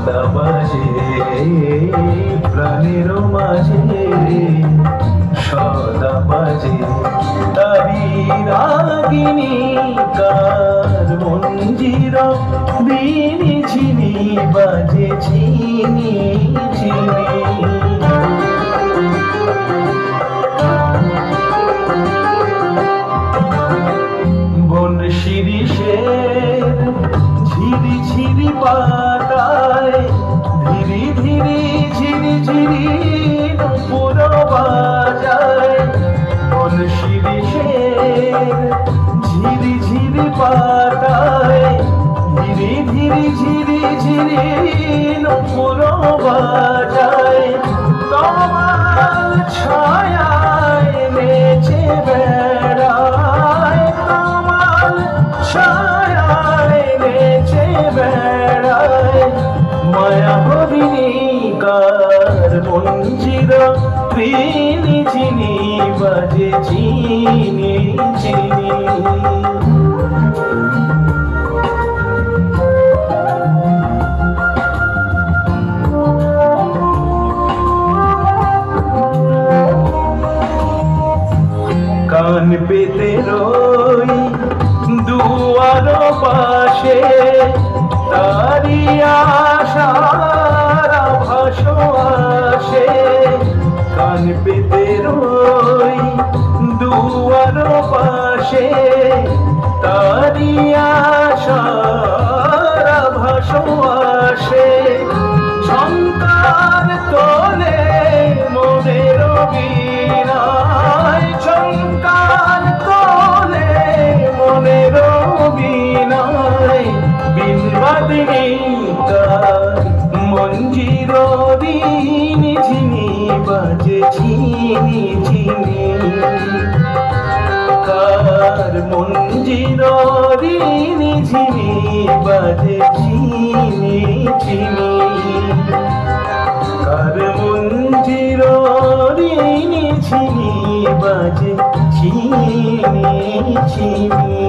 সদা বাজে প্রাণের মাঝে, সদা বাজে তারি রাগিনী কার মঞ্জির বিনি ঝিনি বাজে ঝিনি ঝিনি। বন শিরিষের ঝিরি ঝিরি পাতায় ধীরে ধীরে ঝিরি ঝিরি নূপুর বাজায়। বন শিরিষের ঝিরি ঝিরি পাতায় ধীরে ধীরে ঝিরি ঝিরি নূপুর বাজায়। তোমার ছায়ায় নেচে বেড়ায়, তোমার ছায়ায় নেচে বেড়ায় মায়া হরিণী কার মঞ্জির বিনি ঝিনি বাজে ঝিনি ঝিনি। কান পেতে রই দুয়ার পাশে তারি আশার আভাস আসে। কান পেতে রই দুয়ার পাশে তারি আশার আভাস আসে। ঝংকার তোলে মনের বীণায়, ঝংকার তোলে মনের বীণায়। বিন বাদিনী কার মঞ্জির বিনি ঝিনি বাজে ঝিনি ঝিনি। কার মঞ্জির বিনি ঝিনি বাজে ঝিনি ঝিনি। কার মঞ্জির বিনি ঝিনি বাজে ঝিনি ঝিনি।